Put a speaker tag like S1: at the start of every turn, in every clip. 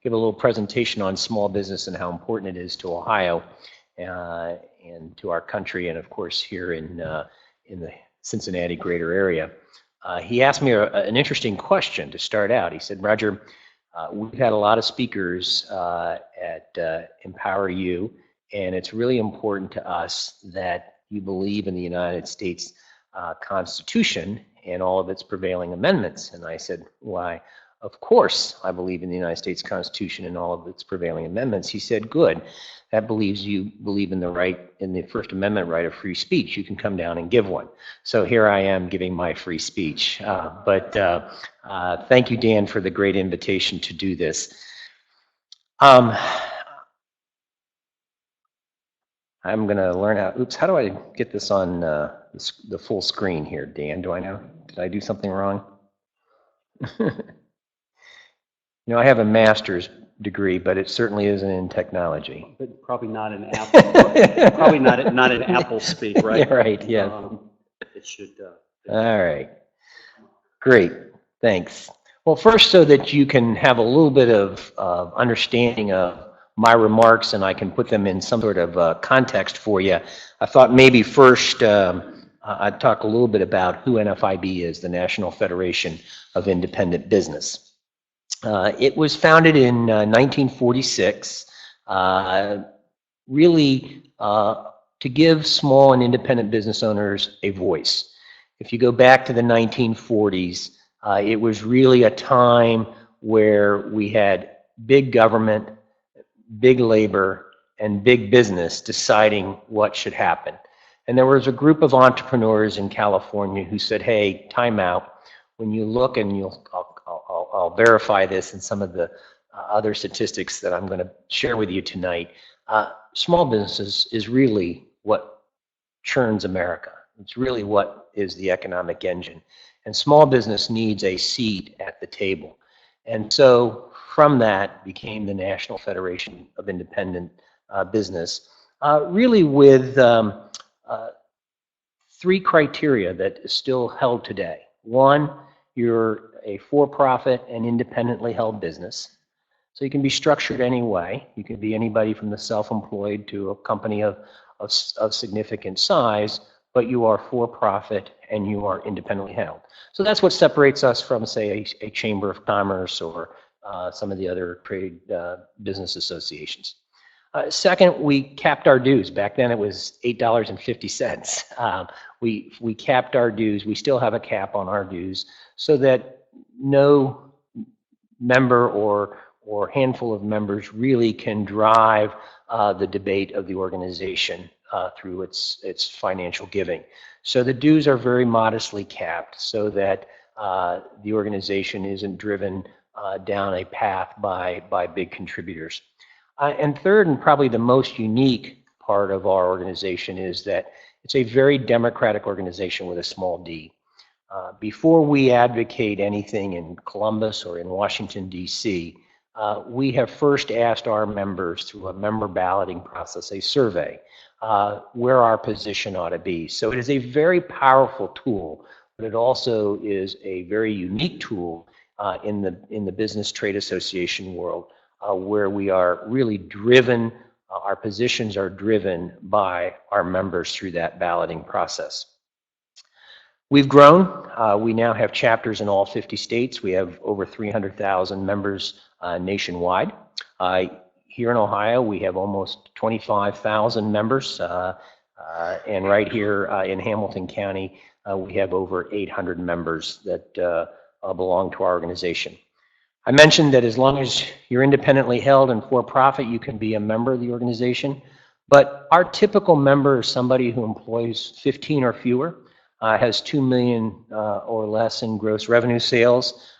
S1: give a little presentation on small business and how important it is to Ohio and to our country, and of course here in the Cincinnati greater area. He asked me an interesting question to start out. He said, Roger, we've had a lot of speakers at Empower You, and it's really important to us that you believe in the United States Constitution and all of its prevailing amendments. And I said, why, of course I believe in the United States Constitution and all of its prevailing amendments. He said, good. That believes you believe in the First Amendment right of free speech. You can come down and give one. So here I am giving my free speech. Thank you, Dan, for the great invitation to do this. I'm going to learn how do I get this on the full screen here, Dan? Do I know? Did I do something wrong? You know, I have a master's degree, but it certainly isn't in technology.
S2: But probably not an Apple. Probably not an Apple speak, right?
S1: Yeah, right. Yeah.
S2: It should.
S1: All right. Great. Thanks. Well, first, so that you can have a little bit of understanding of my remarks and I can put them in some sort of context for you, I thought maybe first I'd talk a little bit about who NFIB is, the National Federation of Independent Business. It was founded in 1946, really to give small and independent business owners a voice. If you go back to the 1940s, it was really a time where we had big government, big labor, and big business deciding what should happen. And there was a group of entrepreneurs in California who said, hey, time out. When you look, and I'll verify this in some of the other statistics that I'm going to share with you tonight, small businesses is really what churns America. It's really what is the economic engine. And small business needs a seat at the table. And so from that became the National Federation of Independent Business, really with three criteria that is still held today. One, you're a for-profit and independently held business. So you can be structured any way. You can be anybody from the self-employed to a company of significant size, but you are for-profit and you are independently held. So that's what separates us from, say, a chamber of commerce or some of the other trade business associations. Second, we capped our dues. Back then it was $8.50. We capped our dues. We still have a cap on our dues so that no member or handful of members really can drive the debate of the organization through its financial giving. So the dues are very modestly capped so that the organization isn't driven down a path by big contributors. And third, and probably the most unique part of our organization, is that it's a very democratic organization with a small d. Before we advocate anything in Columbus or in Washington, D.C., we have first asked our members through a member balloting process, a survey, where our position ought to be. So it is a very powerful tool, but it also is a very unique tool in the business trade association world, where we are really driven, our positions are driven by our members through that balloting process. We've grown. We now have chapters in all 50 states. We have over 300,000 members nationwide. Here in Ohio, we have almost 25,000 members. And right here in Hamilton County, we have over 800 members that belong to our organization. I mentioned that as long as you're independently held and for-profit, you can be a member of the organization. But our typical member is somebody who employs 15 or fewer, has 2 million or less in gross revenue sales.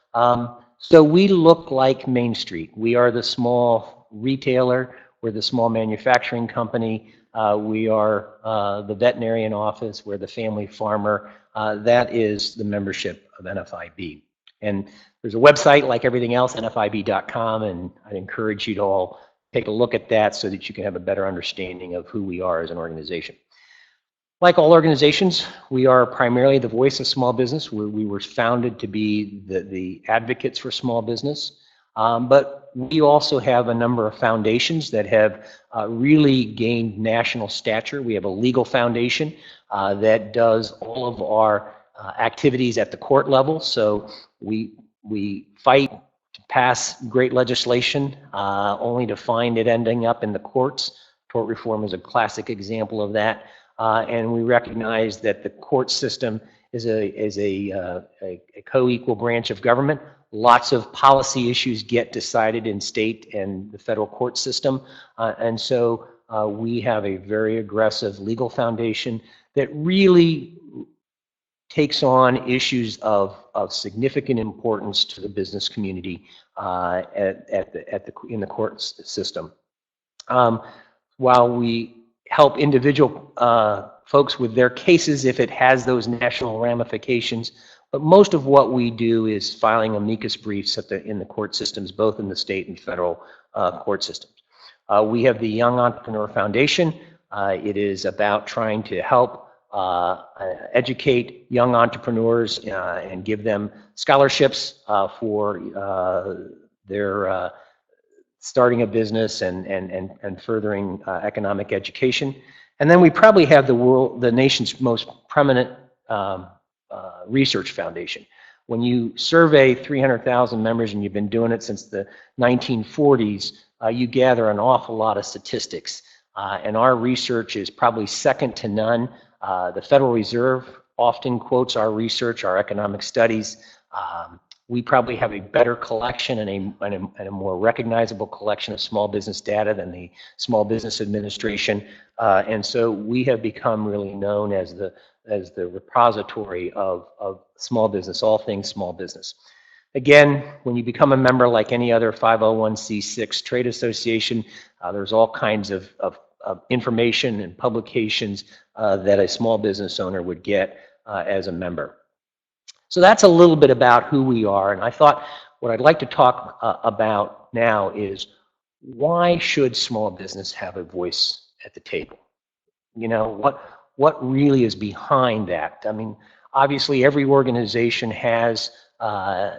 S1: So we look like Main Street. We are the small retailer. We're the small manufacturing company. We are the veterinarian office. We're the family farmer. That is the membership of NFIB. And there's a website like everything else, nfib.com, and I'd encourage you to all take a look at that so that you can have a better understanding of who we are as an organization. Like all organizations, we are primarily the voice of small business. We were founded to be the advocates for small business. But we also have a number of foundations that have really gained national stature. We have a legal foundation that does all of our activities at the court level. So we fight to pass great legislation only to find it ending up in the courts. Tort reform is a classic example of that. And we recognize that the court system is a co-equal branch of government. Lots of policy issues get decided in state and the federal court system. And so we have a very aggressive legal foundation that really takes on issues of significant importance to the business community in the court system. While we help individual folks with their cases if it has those national ramifications, but most of what we do is filing amicus briefs in the court systems, both in the state and federal court systems. We have the Young Entrepreneur Foundation. It is about trying to help educate young entrepreneurs and give them scholarships for their starting a business and furthering economic education. And then we probably have the nation's most prominent research foundation. When you survey 300,000 members, and you've been doing it since the 1940s, you gather an awful lot of statistics. And our research is probably second to none. The Federal Reserve often quotes our research, our economic studies. We probably have a better collection and a more recognizable collection of small business data than the Small Business Administration. And so we have become really known as the repository of small business, all things small business. Again, when you become a member like any other 501c6 trade association, there's all kinds of information and publications that a small business owner would get as a member. So that's a little bit about who we are, and I thought what I'd like to talk about now is why should small business have a voice at the table? You know, what really is behind that? I mean, obviously every organization has an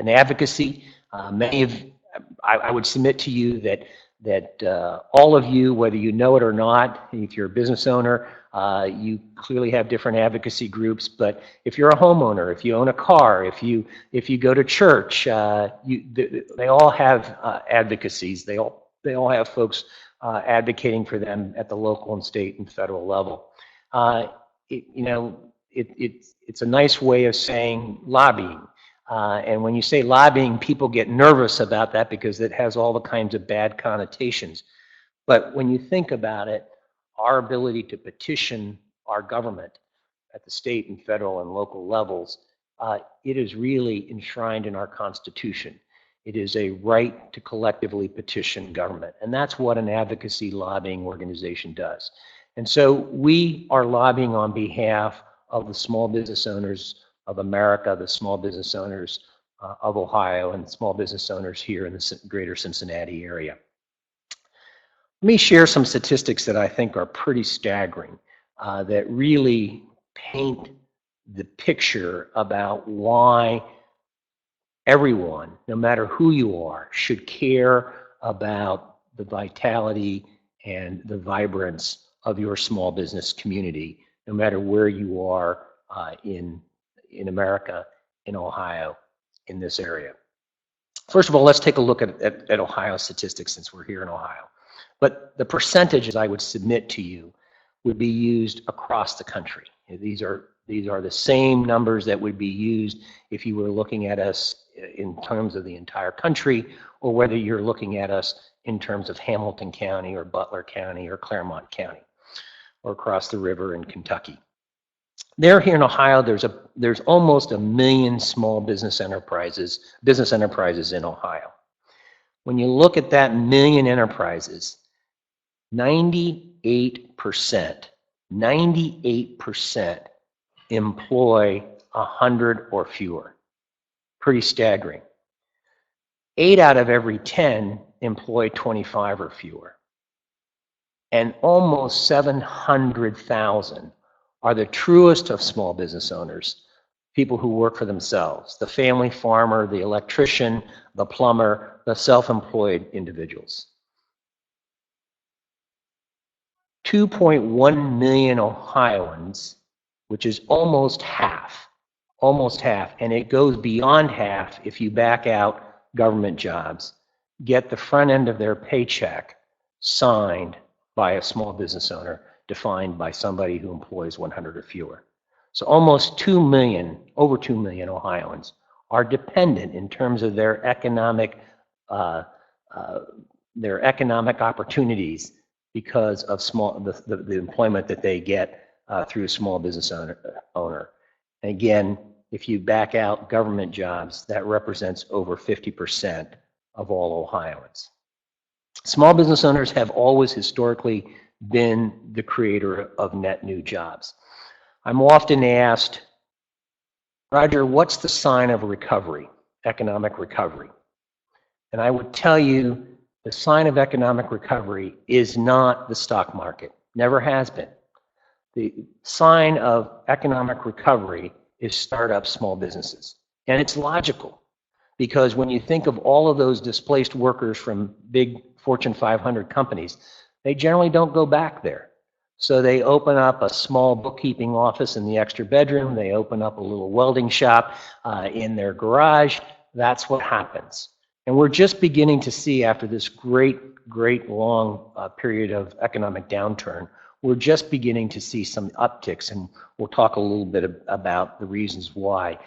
S1: advocacy. I would submit to you that all of you, whether you know it or not, if you're a business owner, you clearly have different advocacy groups. But if you're a homeowner, if you own a car, if you go to church, they all have advocacies. They all have folks advocating for them at the local and state and federal level. It's a nice way of saying lobbying. And when you say lobbying, people get nervous about that because it has all the kinds of bad connotations. But when you think about it, our ability to petition our government at the state and federal and local levels, it is really enshrined in our Constitution. It is a right to collectively petition government. And that's what an advocacy lobbying organization does. And so we are lobbying on behalf of the small business owners of America, the small business owners of Ohio, and small business owners here in the greater Cincinnati area. Let me share some statistics that I think are pretty staggering, that really paint the picture about why everyone, no matter who you are, should care about the vitality and the vibrance of your small business community, no matter where you are in America, in Ohio, in this area. First of all, let's take a look at Ohio statistics since we're here in Ohio. But the percentages I would submit to you would be used across the country. These are the same numbers that would be used if you were looking at us in terms of the entire country, or whether you're looking at us in terms of Hamilton County or Butler County or Claremont County or across the river in Kentucky. There, here in Ohio, there's almost 1 million small business enterprises in Ohio. When you look at that 1 million enterprises, 98% employ 100 or fewer. Pretty staggering. 8 out of every 10 employ 25 or fewer. And almost 700,000 are the truest of small business owners people who work for themselves, the family farmer, the electrician, the plumber, the self-employed individuals. 2.1 million Ohioans, which is almost half, and it goes beyond half if you back out government jobs, get the front end of their paycheck signed by a small business owner defined by somebody who employs 100 or fewer. So almost 2 million, over 2 million Ohioans are dependent in terms of their economic opportunities because of the employment that they get through a small business owner. And again, if you back out government jobs, that represents over 50% of all Ohioans. Small business owners have always historically been the creator of net new jobs. I'm often asked, Roger, what's the sign of recovery, economic recovery? And I would tell you the sign of economic recovery is not the stock market, never has been. The sign of economic recovery is startup small businesses. And it's logical because when you think of all of those displaced workers from big Fortune 500 companies, they generally don't go back there. So they open up a small bookkeeping office in the extra bedroom. They open up a little welding shop in their garage. That's what happens. And we're just beginning to see, after this great long period of economic downturn, we're just beginning to see some upticks, and we'll talk a little bit about the reasons why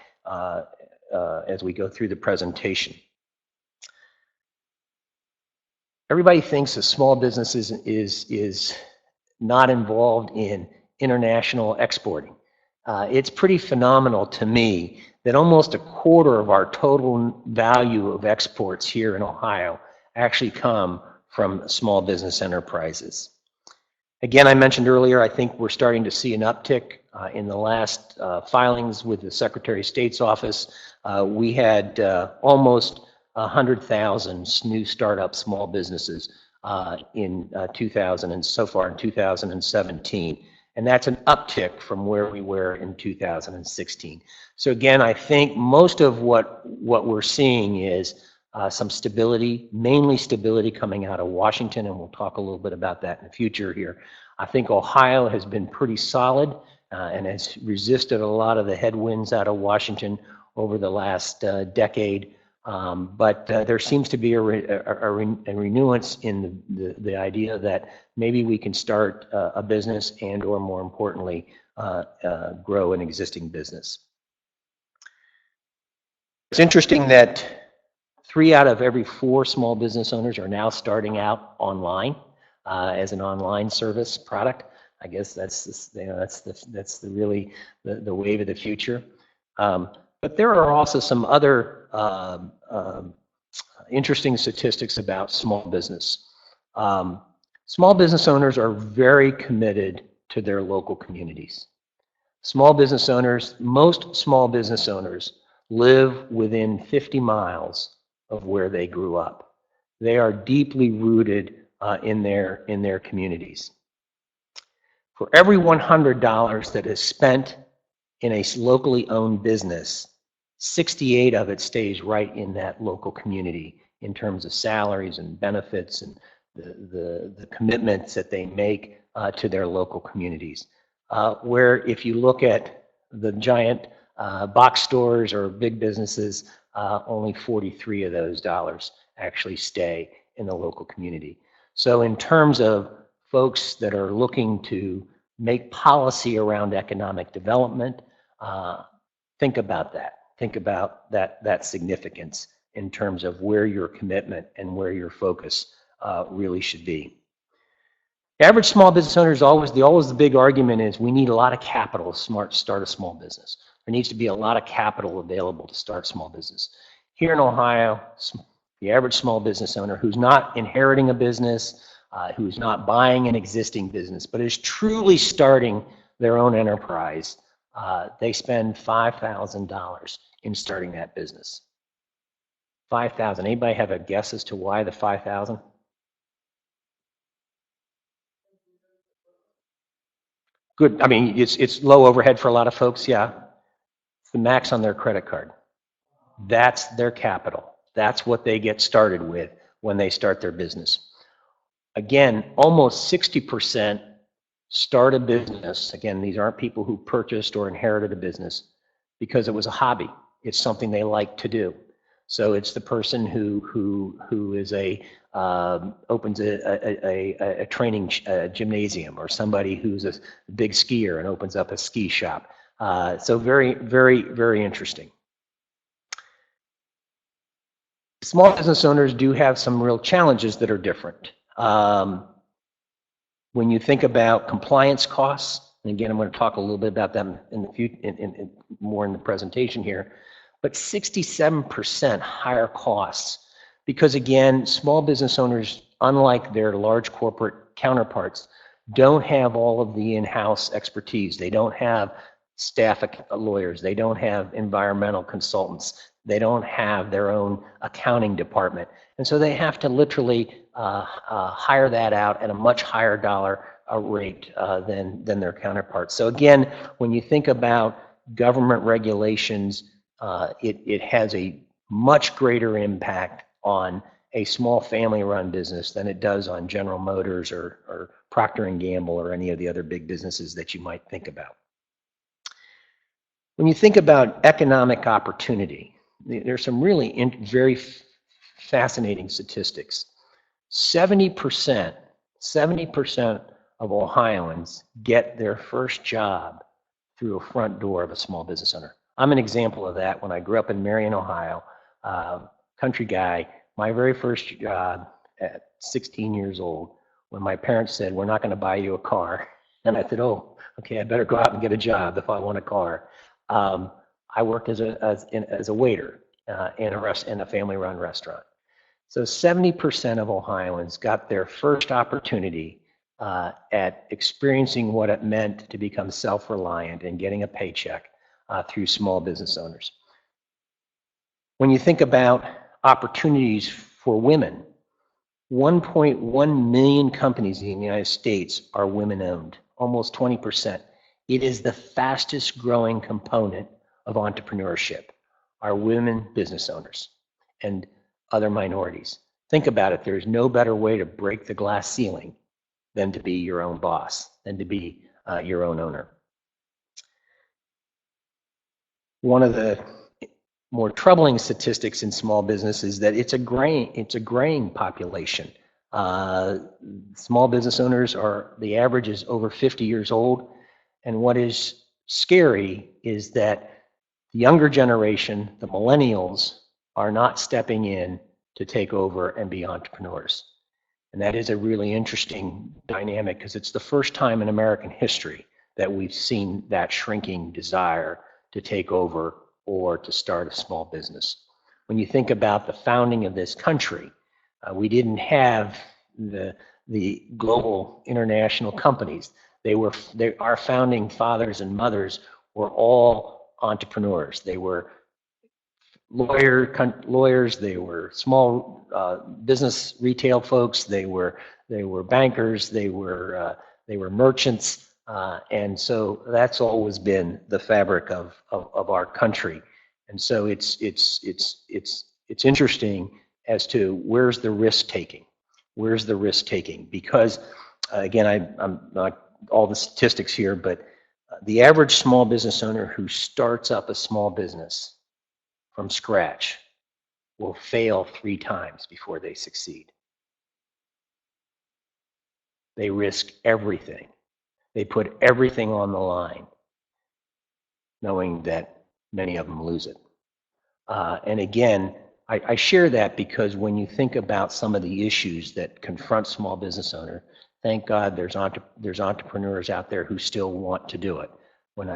S1: as we go through the presentation. Everybody thinks a small business is not involved in international exporting. It's pretty phenomenal to me that almost a quarter of our total value of exports here in Ohio actually come from small business enterprises. Again, I mentioned earlier, I think we're starting to see an uptick in the last filings with the Secretary of State's office. We had almost 100,000 new startup small businesses in 2000 and so far in 2017. And that's an uptick from where we were in 2016. So again, I think most of what we're seeing is some stability, mainly stability coming out of Washington, and we'll talk a little bit about that in the future here. I think Ohio has been pretty solid and has resisted a lot of the headwinds out of Washington over the last decade. But there seems to be a renewance in the idea that maybe we can start a business and, or more importantly, grow an existing business. It's interesting that 3 out of every 4 small business owners are now starting out online as an online service product. I guess that's really the wave of the future. But there are also some other interesting statistics about small business. Small business owners are very committed to their local communities. Small business owners, most small business owners live within 50 miles of where they grew up. They are deeply rooted in their communities. For every $100 that is spent in a locally owned business, 68 of it stays right in that local community in terms of salaries and benefits and the commitments that they make to their local communities. Where if you look at the giant box stores or big businesses, only 43 of those dollars actually stay in the local community. So in terms of folks that are looking to make policy around economic development, think about that. Think about that significance in terms of where your commitment and where your focus really should be. The average small business owner is always the big argument is we need a lot of capital to start a small business. There needs to be a lot of capital available to start small business. Here in Ohio, the average small business owner who's not inheriting a business, who's not buying an existing business, but is truly starting their own enterprise, they spend $5,000 in starting that business. $5,000. Anybody have a guess as to why the $5,000? Good. I mean, it's low overhead for a lot of folks. Yeah. the max on their credit card. That's their capital. That's what they get started with when they start their business. Again, almost 60% start a business. Again, these aren't people who purchased or inherited a business because it was a hobby. It's something they like to do. So it's the person who is opens a training gymnasium, or somebody who's a big skier and opens up a ski shop. So very, very, very interesting. Small business owners do have some real challenges that are different. When you think about compliance costs, and again, I'm going to talk a little bit about them in the future, more in the presentation here, but 67% higher costs because, again, small business owners, unlike their large corporate counterparts, don't have all of the in-house expertise. They don't have staff lawyers. They don't have environmental consultants. They don't have their own accounting department. And so they have to literally hire that out at a much higher dollar rate than their counterparts. So again, when you think about government regulations, it has a much greater impact on a small family-run business than it does on General Motors or Procter & Gamble or any of the other big businesses that you might think about. When you think about economic opportunity, there's some really very fascinating statistics. 70% of Ohioans get their first job through a front door of a small business owner. I'm an example of that. When I grew up in Marion, Ohio, country guy, my very first job at 16 years old, when my parents said, "We're not going to buy you a car," and I said, "Oh, okay, I better go out and get a job if I want a car." I worked as a waiter in a family-run restaurant. So 70% of Ohioans got their first opportunity at experiencing what it meant to become self-reliant and getting a paycheck through small business owners. When you think about opportunities for women, 1.1 million companies in the United States are women-owned, almost 20%. It is the fastest growing component of entrepreneurship, are women business owners and other minorities. Think about it. There's no better way to break the glass ceiling than to be your own boss, than to be your own owner. One of the more troubling statistics in small business is that it's a graying population. Small business owners the average is over 50 years old. And what is scary is that the younger generation, the millennials, are not stepping in to take over and be entrepreneurs. And that is a really interesting dynamic because it's the first time in American history that we've seen that shrinking desire to take over or to start a small business. When you think about the founding of this country, we didn't have the global international companies. Our founding fathers and mothers were all entrepreneurs. They were lawyers, they were small business retail folks, they were bankers, they were merchants, and so that's always been the fabric of our country. And so it's interesting as to where's the risk taking. Where's the risk taking? Because again, I'm not all the statistics here, but the average small business owner who starts up a small business from scratch will fail 3 times before they succeed. They risk everything. They put everything on the line, knowing that many of them lose it. And again, I share that because when you think about some of the issues that confront small business owners, thank God there's entrepreneurs out there who still want to do it. When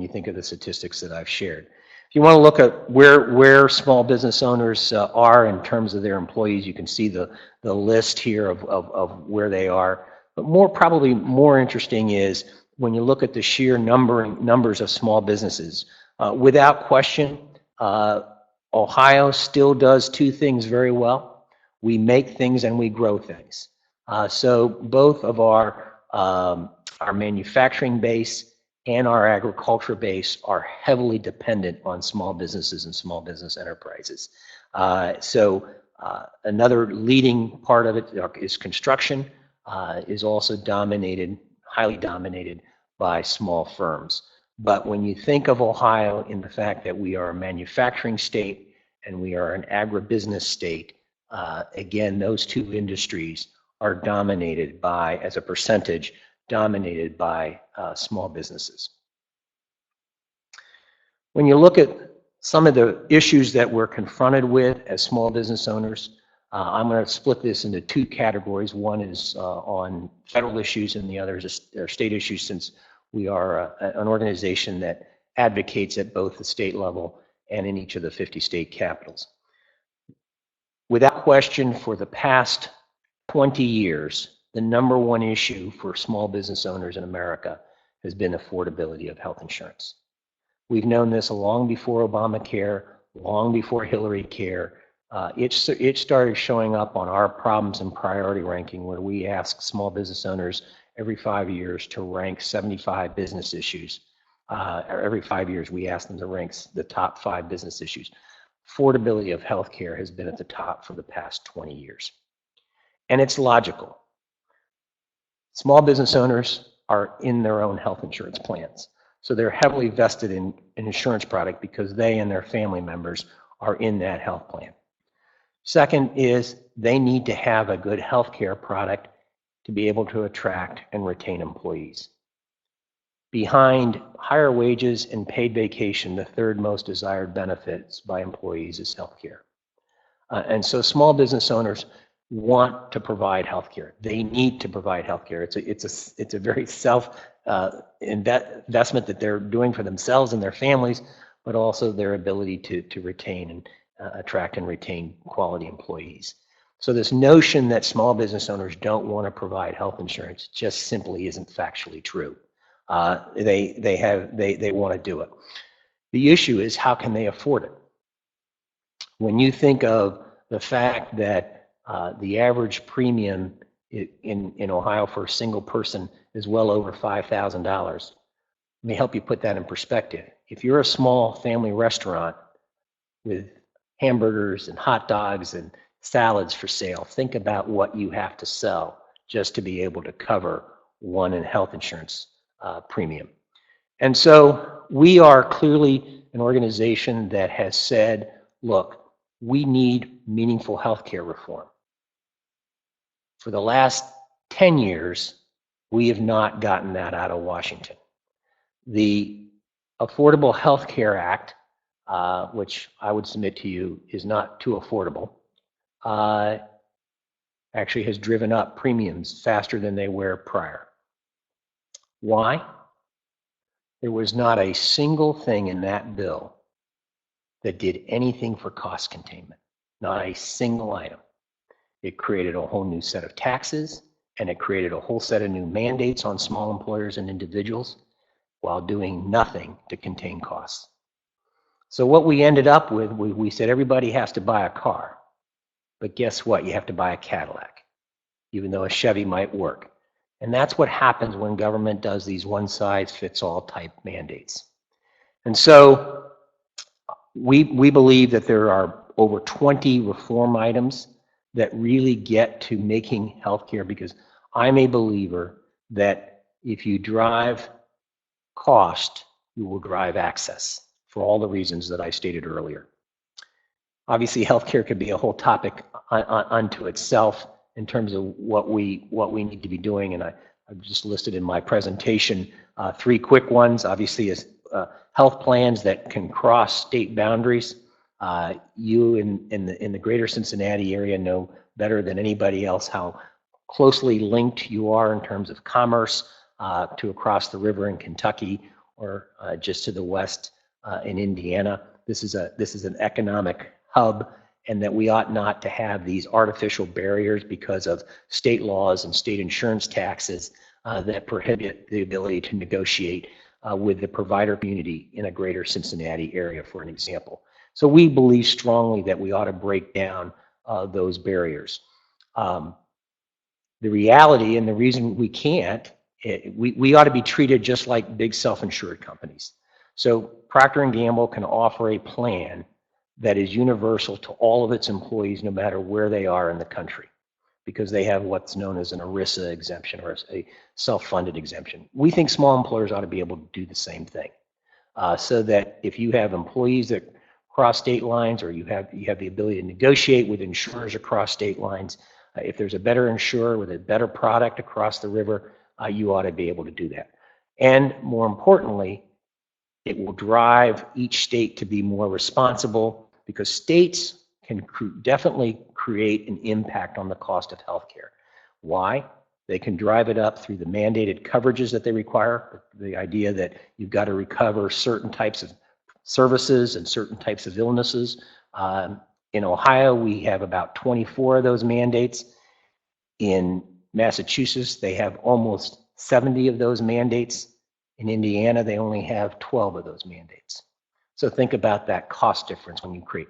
S1: you think of the statistics that I've shared. If you want to look at where small business owners are in terms of their employees, you can see the list here of where they are. But probably more interesting is when you look at the sheer numbers of small businesses. Without question, Ohio still does 2 things very well. We make things and we grow things. So both of our manufacturing base and our agriculture base are heavily dependent on small businesses and small business enterprises. Another leading part of it is construction, is also highly dominated by small firms. But when you think of Ohio in the fact that we are a manufacturing state and we are an agribusiness state, again, those two industries are dominated by, as a percentage, dominated by small businesses. When you look at some of the issues that we're confronted with as small business owners, I'm going to split this into two categories. One is on federal issues and the other is state issues, since we are an organization that advocates at both the state level and in each of the 50 state capitals. Without question, for the past 20 years, the number one issue for small business owners in America has been affordability of health insurance. We've known this long before Obamacare, long before Hillary Care. It started showing up on our problems and priority ranking, where we ask small business owners every 5 years to rank 75 business issues. Every 5 years we ask them to rank the top 5 business issues. Affordability of healthcare has been at the top for the past 20 years. And it's logical. Small business owners are in their own health insurance plans. So they're heavily vested in an insurance product because they and their family members are in that health plan. Second is they need to have a good healthcare product to be able to attract and retain employees. Behind higher wages and paid vacation, the third most desired benefits by employees is healthcare. And so small business owners want to provide healthcare. They need to provide healthcare. It's a very investment that they're doing for themselves and their families, but also their ability to retain and attract and retain quality employees. So this notion that small business owners don't want to provide health insurance just simply isn't factually true. They want to do it. The issue is, how can they afford it? When you think of the fact that the average premium in Ohio for a single person is well over $5,000, let me help you put that in perspective. If you're a small family restaurant with hamburgers and hot dogs and salads for sale, think about what you have to sell just to be able to cover one in health insurance premium. And so we are clearly an organization that has said, look, we need meaningful healthcare reform. For the last 10 years, we have not gotten that out of Washington. The Affordable Health Care Act, which I would submit to you is not too affordable, actually has driven up premiums faster than they were prior. Why? There was not a single thing in that bill that did anything for cost containment, not a single item. It created a whole new set of taxes, and it created a whole set of new mandates on small employers and individuals while doing nothing to contain costs. So what we ended up with, we said everybody has to buy a car, but guess what? You have to buy a Cadillac, even though a Chevy might work. And that's what happens when government does these one-size-fits-all type mandates. And so we believe that there are over 20 reform items that really get to making healthcare, because I'm a believer that if you drive cost, you will drive access, for all the reasons that I stated earlier. Obviously, healthcare could be a whole topic unto itself in terms of what we need to be doing, and I've just listed in my presentation 3 quick ones. Obviously, is health plans that can cross state boundaries. You in the greater Cincinnati area know better than anybody else how closely linked you are in terms of commerce to across the river in Kentucky, or just to the west in Indiana. This is an economic hub, and that we ought not to have these artificial barriers because of state laws and state insurance taxes that prohibit the ability to negotiate with the provider community in a greater Cincinnati area, for an example. So we believe strongly that we ought to break down those barriers. The reality, and the reason we can't, We ought to be treated just like big self-insured companies. So Procter & Gamble can offer a plan that is universal to all of its employees, no matter where they are in the country, because they have what's known as an ERISA exemption or a self-funded exemption. We think small employers ought to be able to do the same thing, so that if you have employees that cross state lines, or you have the ability to negotiate with insurers across state lines, if there's a better insurer with a better product across the river, you ought to be able to do that. And more importantly, it will drive each state to be more responsible, because states can definitely create an impact on the cost of healthcare. Why? They can drive it up through the mandated coverages that they require, the idea that you've got to recover certain types of services and certain types of illnesses. In Ohio, we have about 24 of those mandates. In Massachusetts, they have almost 70 of those mandates. In Indiana, they only have 12 of those mandates. So think about that cost difference when you create.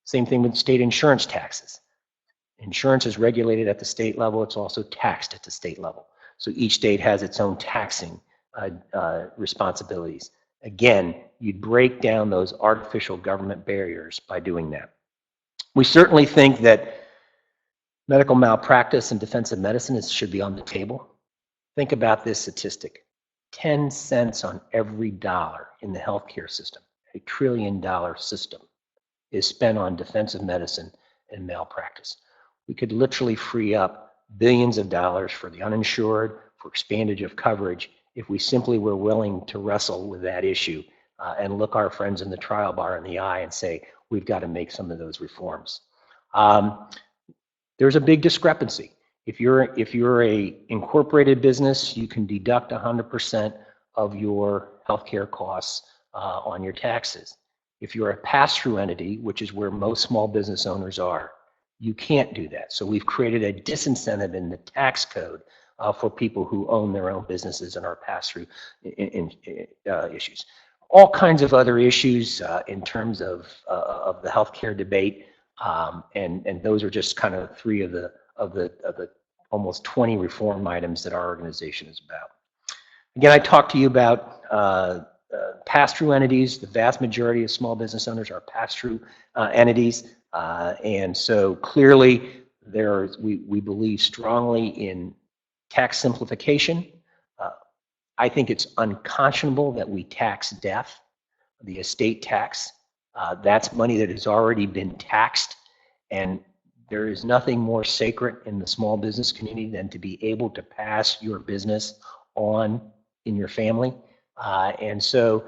S1: Same thing with state insurance taxes. Insurance is regulated at the state level. It's also taxed at the state level. So each state has its own taxing responsibilities. Again, you'd break down those artificial government barriers by doing that. We certainly think that medical malpractice and defensive medicine should be on the table. Think about this statistic. 10 cents on every dollar in the healthcare system, $1 trillion system, is spent on defensive medicine and malpractice. We could literally free up billions of dollars for the uninsured, for expandage of coverage, if we simply were willing to wrestle with that issue and look our friends in the trial bar in the eye and say, we've got to make some of those reforms. There's a big discrepancy. If you're a incorporated business, you can deduct 100% of your healthcare costs on your taxes. If you're a pass-through entity, which is where most small business owners are, you can't do that. So we've created a disincentive in the tax code for people who own their own businesses and are pass-through issues. All kinds of other issues in terms of the healthcare debate, and those are just kind of three of the almost 20 reform items that our organization is about. Again, I talked to you about pass-through entities. The vast majority of small business owners are pass-through entities, and so clearly we believe strongly in tax simplification. I think it's unconscionable that we tax death, the estate tax. That's money that has already been taxed, and there is nothing more sacred in the small business community than to be able to pass your business on in your family. And so,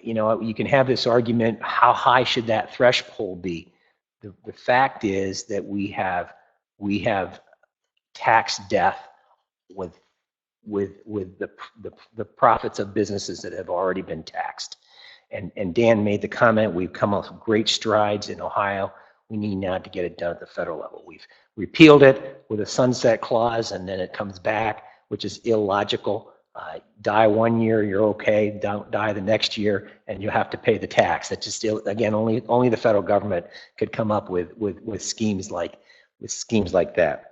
S1: you can have this argument, how high should that threshold be? The fact is that we have taxed death with the profits of businesses that have already been taxed. And Dan made the comment, we've come up with great strides in Ohio. We need now to get it done at the federal level. We've repealed it with a sunset clause, and then it comes back, which is illogical. Die 1 year, you're okay. Don't die the next year, and you have to pay the tax. That's just, again, only the federal government could come up with schemes like that.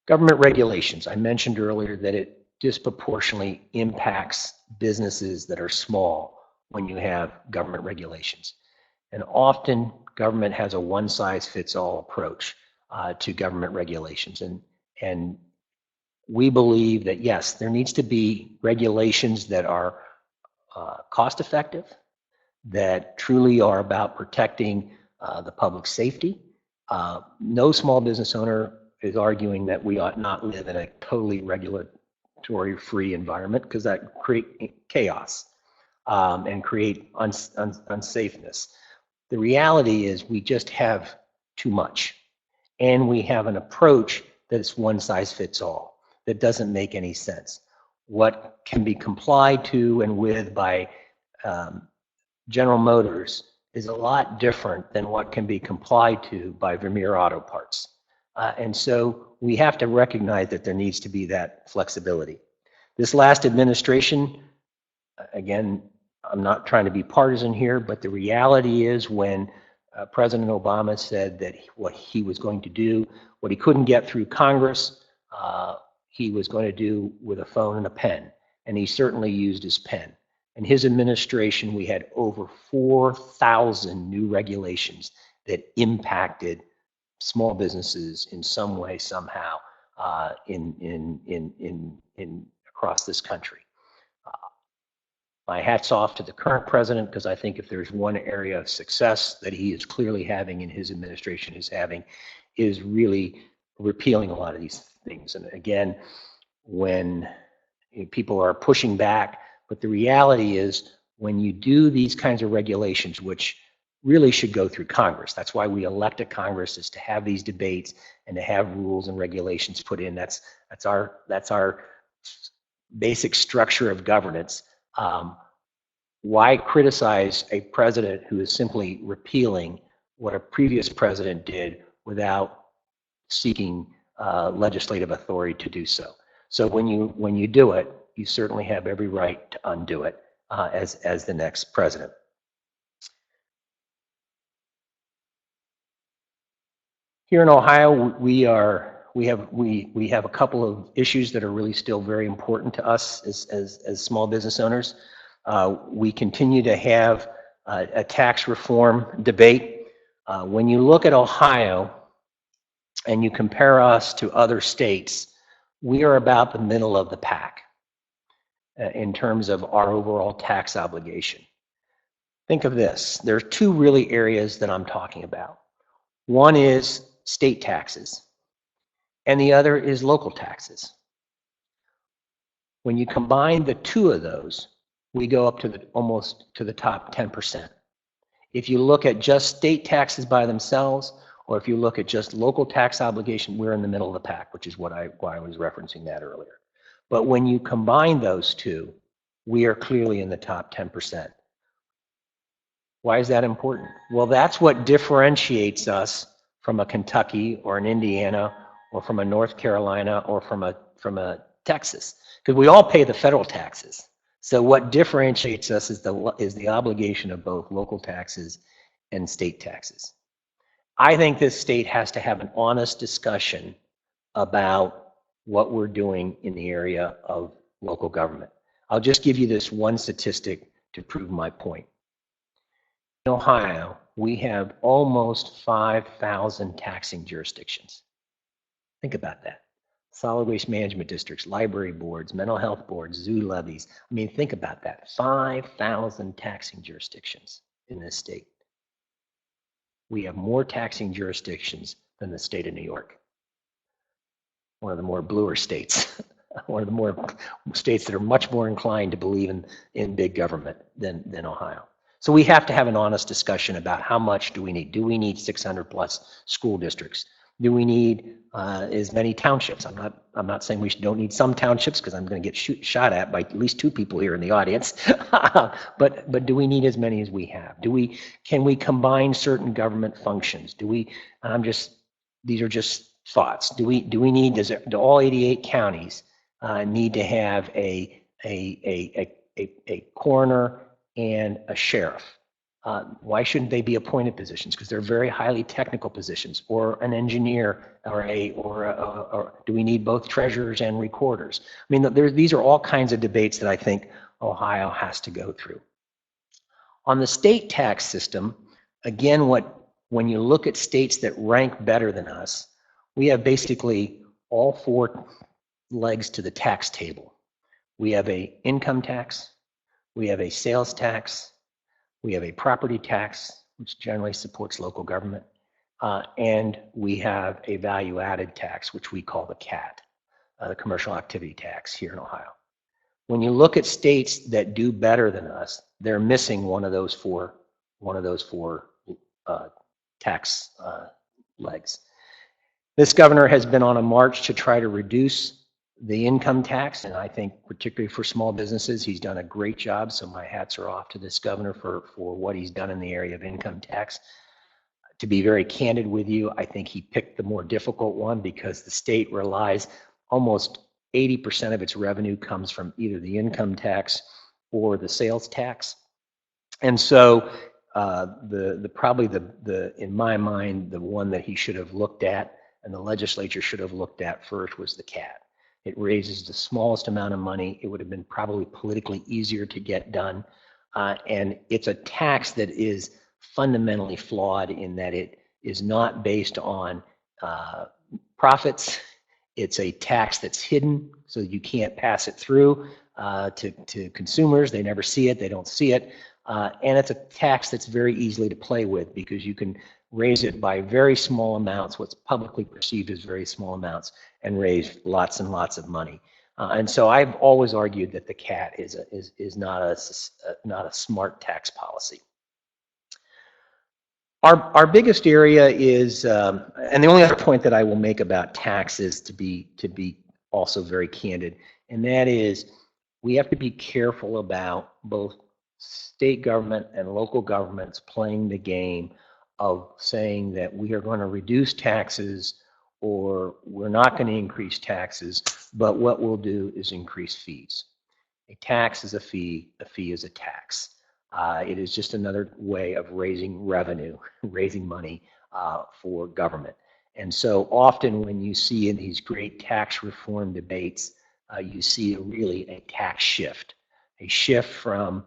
S1: Government regulations. I mentioned earlier that it disproportionately impacts businesses that are small when you have government regulations. And often government has a one-size-fits-all approach to government regulations. And we believe that, yes, there needs to be regulations that are cost-effective, that truly are about protecting the public safety. No small business owner is arguing that we ought not live in a totally regulatory-free environment, because that create chaos and create unsafeness. The reality is we just have too much, and we have an approach that's one size fits all, that doesn't make any sense. What can be complied to and with by General Motors is a lot different than what can be complied to by Vermeer Auto Parts. And so we have to recognize that there needs to be that flexibility. This last administration, again, I'm not trying to be partisan here, but the reality is when President Obama said that what he was going to do, what he couldn't get through Congress, he was going to do with a phone and a pen, and he certainly used his pen. In his administration, we had over 4,000 new regulations that impacted small businesses in some way, somehow, across this country. My hat's off to the current president, because I think if there's one area of success that he is clearly having in his administration is really repealing a lot of these things. And again, when people are pushing back, but the reality is when you do these kinds of regulations, which really should go through Congress. That's why we elect a Congress, is to have these debates and to have rules and regulations put in. That's our basic structure of governance. Why criticize a president who is simply repealing what a previous president did without seeking legislative authority to do so? So when you do it, you certainly have every right to undo it as the next president. Here in Ohio, we have a couple of issues that are really still very important to us as small business owners. We continue to have a tax reform debate. When you look at Ohio and you compare us to other states, we are about the middle of the pack in terms of our overall tax obligation. Think of this. There are two really areas that I'm talking about. One is state taxes, and the other is local taxes. When you combine the two of those, we go up to almost to the top 10%. If you look at just state taxes by themselves, or if you look at just local tax obligation, we're in the middle of the pack, which is why I was referencing that earlier. But when you combine those two, we are clearly in the top 10%. Why is that important? Well, that's what differentiates us from a Kentucky or an Indiana or from a North Carolina or from a Texas, because we all pay the federal taxes. So what differentiates us is the obligation of both local taxes and state taxes. I think this state has to have an honest discussion about what we're doing in the area of local government. I'll just give you this one statistic to prove my point. In Ohio, we have almost 5,000 taxing jurisdictions. Think about that. Solid waste management districts, library boards, mental health boards, zoo levies. I mean, think about that. 5,000 taxing jurisdictions in this state. We have more taxing jurisdictions than the state of New York. One of the more bluer states. One of the more states that are much more inclined to believe in big government than Ohio. So we have to have an honest discussion about how much do we need. Do we need 600 plus school districts? Do we need as many townships? I'm not saying we don't need some townships, because I'm going to get shot at by at least two people here in the audience. but do we need as many as we have? Can we combine certain government functions? These are just thoughts. Do all 88 counties need to have a coroner and a sheriff? Why shouldn't they be appointed positions? Because they're very highly technical positions, or an engineer, or do we need both treasurers and recorders? I mean, these are all kinds of debates that I think Ohio has to go through. On the state tax system, again, when you look at states that rank better than us, we have basically all four legs to the tax table. We have an income tax, we have a sales tax, we have a property tax, which generally supports local government, and we have a value-added tax, which we call the CAT, the commercial activity tax here in Ohio. When you look at states that do better than us, they're missing one of those four tax legs. This governor has been on a march to try to reduce the income tax, and I think particularly for small businesses, he's done a great job, so my hats are off to this governor for what he's done in the area of income tax. To be very candid with you, I think he picked the more difficult one, because the state relies, almost 80% of its revenue comes from either the income tax or the sales tax. And so in my mind, the one that he should have looked at and the legislature should have looked at first was the CAT. It raises the smallest amount of money. It would have been probably politically easier to get done. And it's a tax that is fundamentally flawed in that it is not based on profits. It's a tax that's hidden, so you can't pass it through to consumers. They never see it. They don't see it. And it's a tax that's very easily to play with because you can raise it by very small amounts, what's publicly perceived as very small amounts, and raise lots and lots of money. And so I've always argued that the CAT is not a smart tax policy. Our biggest area is, and the only other point that I will make about tax is to be also very candid, and that is we have to be careful about both state government and local governments playing the game of saying that we are going to reduce taxes or we're not going to increase taxes, but what we'll do is increase fees. A tax is a fee is a tax. It is just another way of raising revenue, raising money for government. And so often when you see in these great tax reform debates, you see really a tax shift, a shift from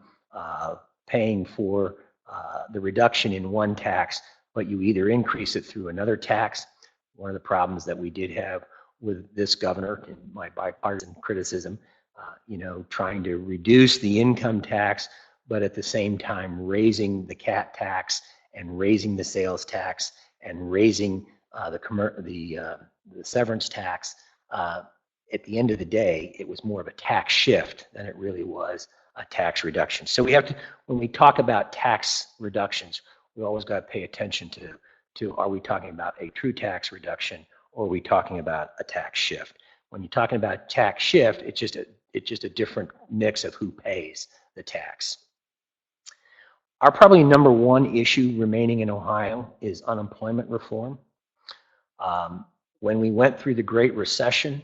S1: paying for the reduction in one tax, but you either increase it through another tax. One of the problems that we did have with this governor, in my bipartisan criticism, trying to reduce the income tax, but at the same time raising the CAT tax and raising the sales tax and raising the severance tax. At the end of the day, it was more of a tax shift than it really was a tax reduction. So we have to, when we talk about tax reductions, we always got to pay attention to are we talking about a true tax reduction or are we talking about a tax shift? When you're talking about tax shift, it's just a different mix of who pays the tax. Our probably number one issue remaining in Ohio is unemployment reform. When we went through the Great Recession,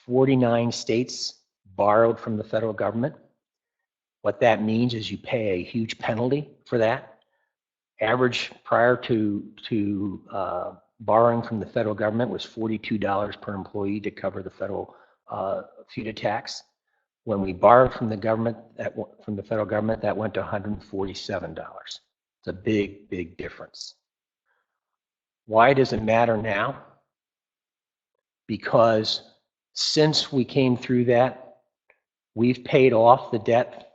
S1: 49 states borrowed from the federal government. What that means is you pay a huge penalty for that. Average prior to borrowing from the federal government was $42 per employee to cover the federal FUTA tax. When we borrowed from the government, from the federal government, that went to $147. It's a big, big difference. Why does it matter now? Because since we came through that, we've paid off the debt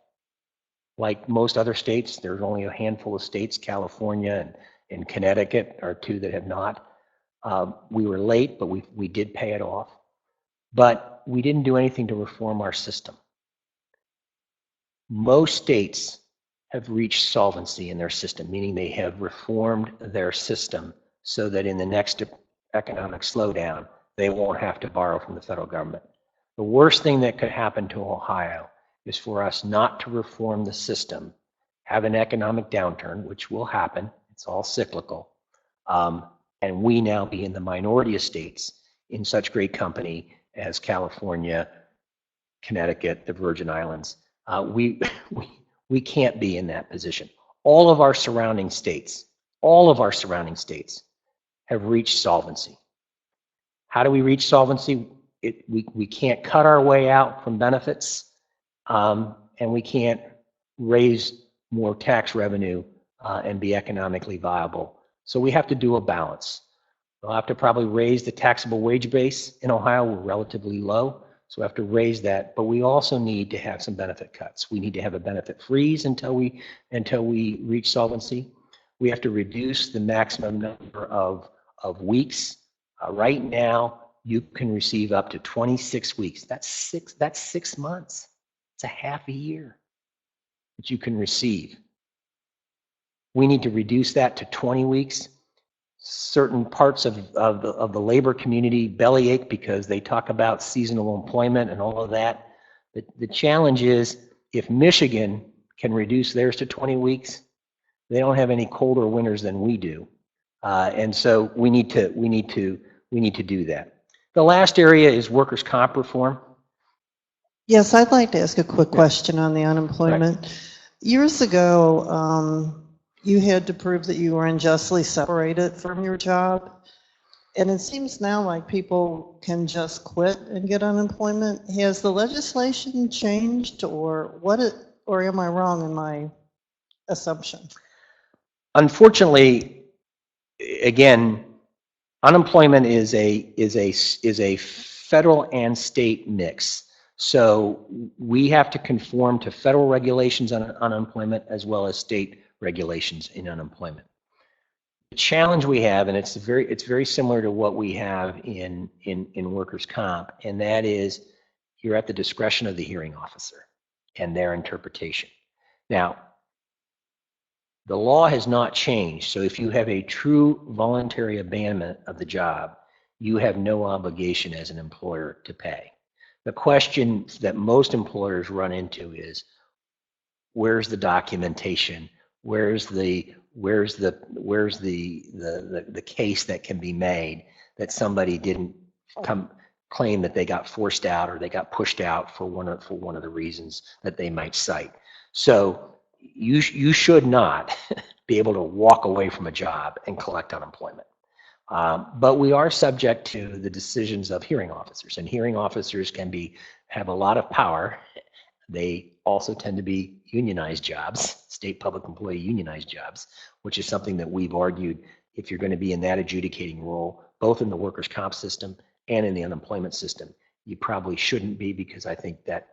S1: like most other states. There's only a handful of states, California and Connecticut are two that have not. We were late, but we did pay it off. But we didn't do anything to reform our system. Most states have reached solvency in their system, meaning they have reformed their system so that in the next economic slowdown, they won't have to borrow from the federal government. The worst thing that could happen to Ohio is for us not to reform the system, have an economic downturn, which will happen, it's all cyclical, and we now be in the minority of states in such great company as California, Connecticut, the Virgin Islands. We can't be in that position. All of our surrounding states have reached solvency. How do we reach solvency? We can't cut our way out from benefits, and we can't raise more tax revenue and be economically viable. So we have to do a balance. We'll have to probably raise the taxable wage base in Ohio. We're relatively low, so we have to raise that. But we also need to have some benefit cuts. We need to have a benefit freeze until we reach solvency. We have to reduce the maximum number of weeks. Right now, you can receive up to 26 weeks. That's 6 months. It's a half a year that you can receive. We need to reduce that to 20 weeks. Certain parts of the labor community bellyache because they talk about seasonal employment and all of that. The challenge is if Michigan can reduce theirs to 20 weeks, they don't have any colder winters than we do, and so we need to do that. The last area is workers' comp reform.
S3: Yes, I'd like to ask a quick question on the unemployment.
S1: Right.
S3: Years ago, you had to prove that you were unjustly separated from your job. And it seems now like people can just quit and get unemployment. Has the legislation changed, or or am I wrong in my assumption?
S1: Unfortunately, again, unemployment is a federal and state mix. So we have to conform to federal regulations on unemployment as well as state regulations in unemployment. The challenge we have, and it's very similar to what we have in workers' comp, and that is you're at the discretion of the hearing officer and their interpretation. Now, the law has not changed, so if you have a true voluntary abandonment of the job, you have no obligation as an employer to pay. The question that most employers run into is, where's the documentation? Where's the case that can be made that somebody didn't claim that they got forced out or they got pushed out for one of the reasons that they might cite. So you should not be able to walk away from a job and collect unemployment. But we are subject to the decisions of hearing officers, and hearing officers have a lot of power. They also tend to be unionized jobs, state public employee unionized jobs, which is something that we've argued if you're going to be in that adjudicating role, both in the workers' comp system and in the unemployment system, you probably shouldn't be, because I think that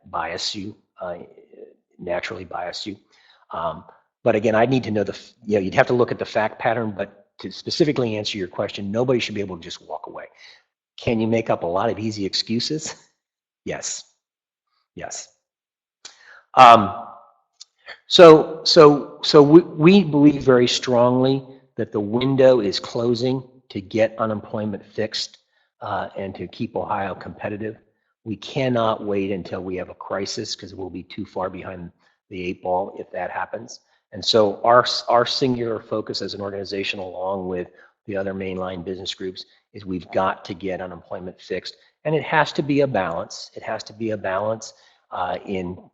S1: naturally bias you. But again, I need to know you'd have to look at the fact pattern, but to specifically answer your question, nobody should be able to just walk away. Can you make up a lot of easy excuses? Yes. So we believe very strongly that the window is closing to get unemployment fixed and to keep Ohio competitive. We cannot wait until we have a crisis, because we'll be too far behind the 8 ball if that happens. And so our singular focus as an organization, along with the other mainline business groups, is we've got to get unemployment fixed, and it has to be a balance. It has to be a balance in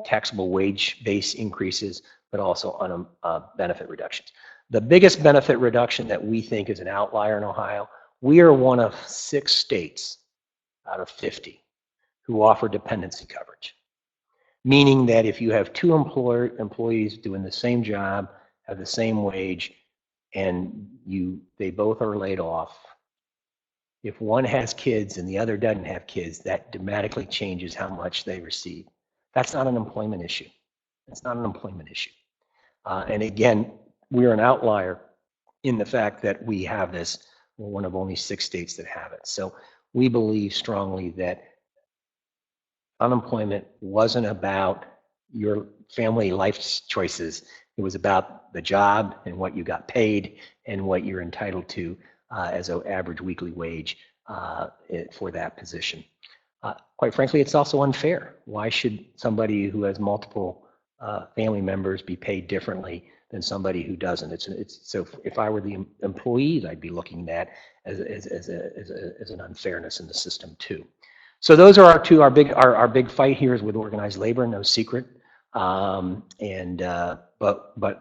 S1: taxable wage base increases, but also on benefit reductions. The biggest benefit reduction that we think is an outlier in Ohio, we are one of 6 states out of 50 who offer dependency coverage. Meaning that if you have 2 employees doing the same job, have the same wage, and they both are laid off, if one has kids and the other doesn't have kids, that dramatically changes how much they receive. That's not an employment issue. It's not an employment issue. And again, we're an outlier in the fact that we have this. We're one of only 6 states that have it. So we believe strongly that unemployment wasn't about your family life choices. It was about the job and what you got paid and what you're entitled to as an average weekly wage for that position. Quite frankly, it's also unfair. Why should somebody who has multiple family members be paid differently than somebody who doesn't? So if I were the employees, I'd be looking at as an unfairness in the system too. So those are our big fight here is with organized labor, no secret. But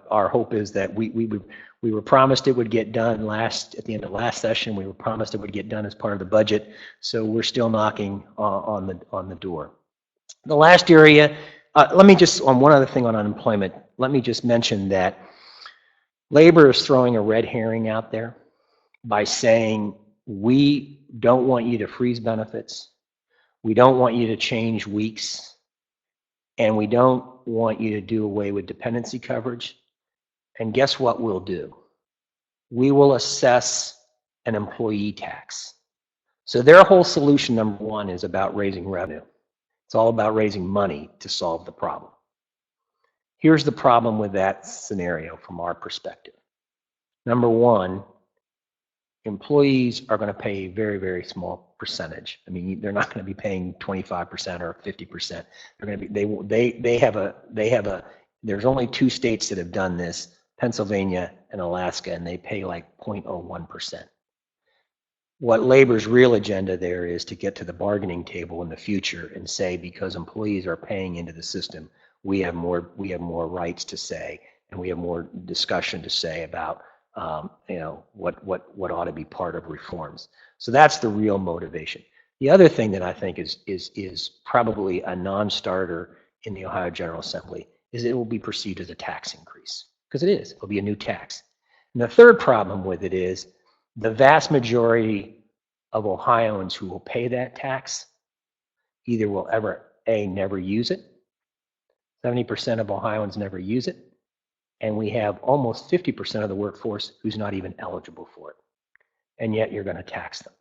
S1: our hope is that we were promised it would get done at the end of last session. We were promised it would get done as part of the budget. So we're still knocking on the door. The last area, let me just, on one other thing on unemployment, let me just mention that labor is throwing a red herring out there by saying, we don't want you to freeze benefits. We don't want you to change weeks, and we don't want you to do away with dependency coverage. And guess what we'll do? We will assess an employee tax. So their whole solution, number one, is about raising revenue. It's all about raising money to solve the problem. Here's the problem with that scenario from our perspective. Number one, employees are going to pay a very, very small percentage. I mean, they're not going to be paying 25% or 50%. They're going to be, there's only 2 states that have done this, Pennsylvania and Alaska, and they pay like 0.01%. What labor's real agenda there is to get to the bargaining table in the future and say, because employees are paying into the system, we have more rights to say, and we have more discussion to say about what ought to be part of reforms. So that's the real motivation. The other thing that I think is probably a non-starter in the Ohio General Assembly is it will be perceived as a tax increase, because it is. It'll be a new tax. And the third problem with it is the vast majority of Ohioans who will pay that tax either will ever, A, never use it. 70% of Ohioans never use it. And we have almost 50% of the workforce who's not even eligible for it. And yet you're going to tax them.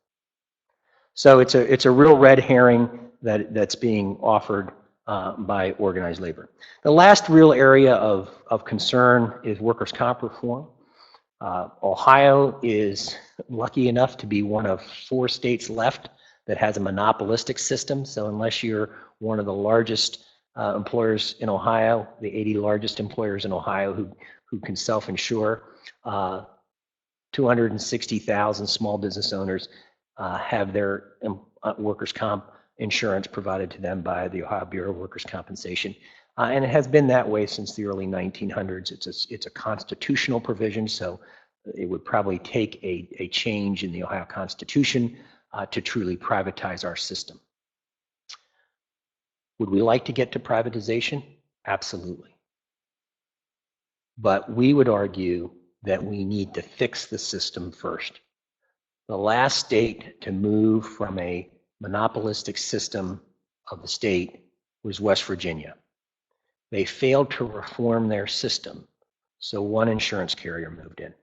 S1: So it's a real red herring that's being offered by organized labor. The last real area of concern is workers' comp reform. Ohio is lucky enough to be one of 4 states left that has a monopolistic system. So unless you're one of the largest employers in Ohio, the 80 largest employers in Ohio who can self-insure, 260,000 small business owners have their workers' comp insurance provided to them by the Ohio Bureau of Workers' Compensation. And it has been that way since the early 1900s. It's a constitutional provision, so it would probably take a change in the Ohio Constitution to truly privatize our system. Would we like to get to privatization? Absolutely. But we would argue that we need to fix the system first. The last state to move from a monopolistic system of the state was West Virginia. They failed to reform their system, so one insurance carrier moved in.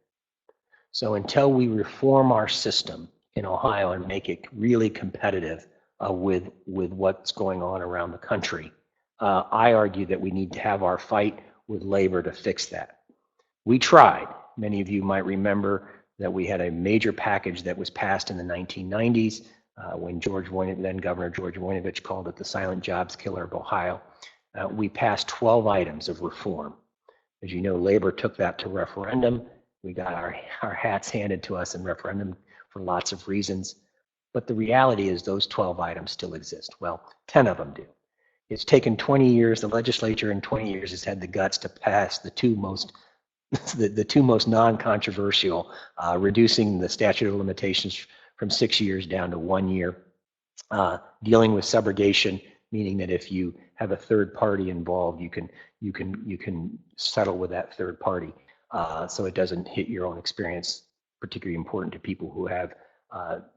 S1: So until we reform our system in Ohio and make it really competitive with what's going on around the country, I argue that we need to have our fight with labor to fix that. We tried. Many of you might remember that we had a major package that was passed in the 1990s when then Governor George Voinovich called it the silent jobs killer of Ohio. We passed 12 items of reform. As you know, labor took that to referendum. We got our hats handed to us in referendum for lots of reasons. But the reality is those 12 items still exist. Well, 10 of them do. It's taken 20 years. The legislature in 20 years has had the guts to pass the two most non-controversial, reducing the statute of limitations from 6 years down to 1 year, dealing with subrogation, meaning that if you have a third party involved, you can settle with that third party, so it doesn't hit your own experience. Particularly important to people who have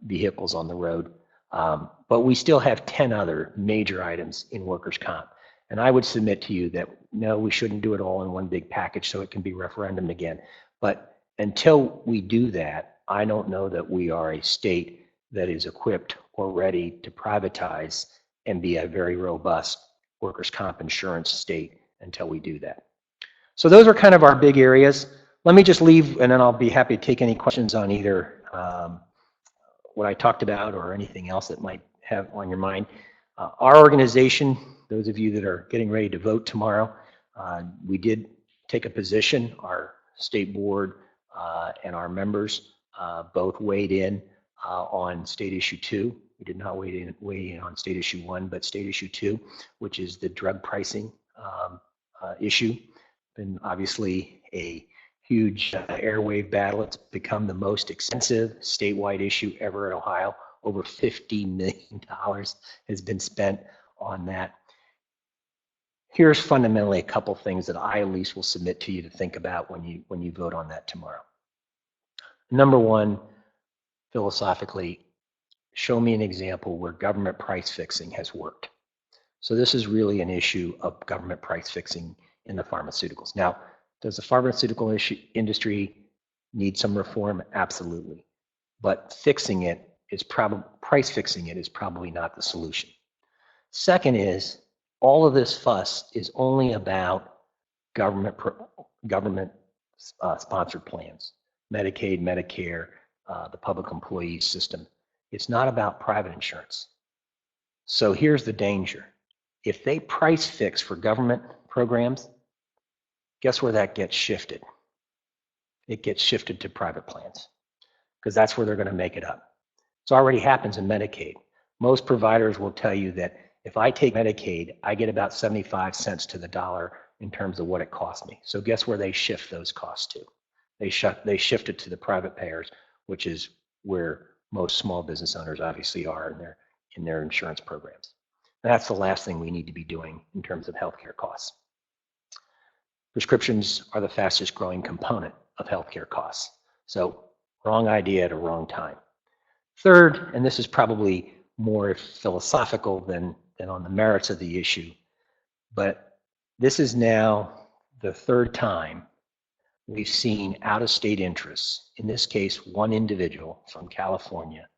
S1: vehicles on the road. But we still have 10 other major items in workers' comp. And I would submit to you that, no, we shouldn't do it all in one big package so it can be referendumed again. But until we do that, I don't know that we are a state that is equipped or ready to privatize and be a very robust workers' comp insurance state until we do that. So those are kind of our big areas. Let me just leave, and then I'll be happy to take any questions on either what I talked about or anything else that might have on your mind. Our organization, those of you that are getting ready to vote tomorrow, we did take a position. Our state board and our members both weighed in on state issue 2. We did not weigh in on state issue 1, but state issue 2, which is the drug pricing issue. Been obviously a huge airwave battle. It's become the most expensive statewide issue ever in Ohio. Over $50 million has been spent on that. Here's fundamentally a couple things that I at least will submit to you to think about when you vote on that tomorrow. Number one, philosophically, show me an example where government price fixing has worked. So this is really an issue of government price fixing in the pharmaceuticals. Now, does the pharmaceutical industry need some reform? Absolutely. But fixing it is price fixing it is probably not the solution. Second is, all of this fuss is only about government sponsored plans, Medicaid, Medicare, the public employee system. It's not about private insurance. So here's the danger. If they price fix for government programs, guess where that gets shifted? It gets shifted to private plans, because that's where they're going to make it up. It already happens in Medicaid. Most providers will tell you that if I take Medicaid, I get about 75 cents to the dollar in terms of what it costs me. So guess where they shift those costs to? They shifted to the private payers, which is where most small business owners obviously are in their insurance programs. And that's the last thing we need to be doing in terms of healthcare costs. Prescriptions are the fastest growing component of healthcare costs. So wrong idea at a wrong time. Third, and this is probably more philosophical than on the merits of the issue, but this is now the third time we've seen out-of-state interests, in this case, one individual from California,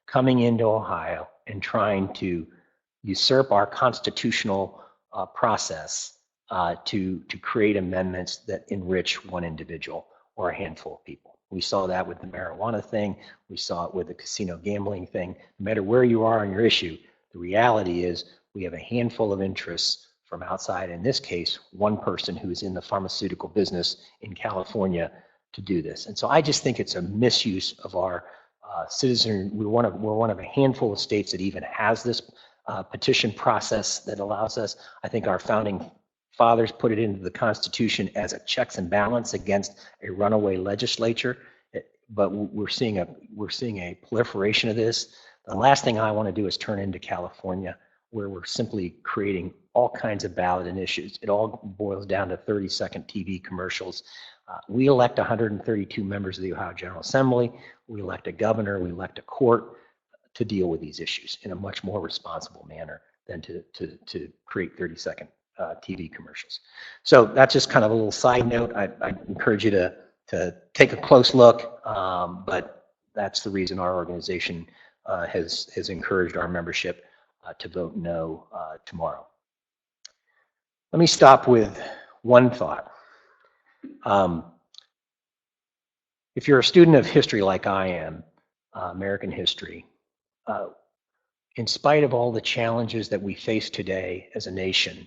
S1: coming into Ohio and trying to usurp our constitutional process to create amendments that enrich one individual or a handful of people. We saw that with the marijuana thing. We saw it with the casino gambling thing. No matter where you are on your issue, the reality is we have a handful of interests from outside, in this case, one person who is in the pharmaceutical business in California to do this. And so I just think it's a misuse of our citizen. We're one of a handful of states that even has this petition process that allows us. I think our founding fathers put it into the Constitution as a checks and balance against a runaway legislature, but we're seeing a proliferation of this. The last thing I want to do is turn into California, where we're simply creating all kinds of ballot initiatives. It all boils down to 30-second TV commercials. We elect 132 members of the Ohio General Assembly. We elect a governor. We elect a court to deal with these issues in a much more responsible manner than to create 30-second TV commercials. So that's just kind of a little side note. I encourage you to take a close look, but that's the reason our organization has encouraged our membership to vote no tomorrow. Let me stop with one thought. If you're a student of history like I am, American history, in spite of all the challenges that we face today as a nation,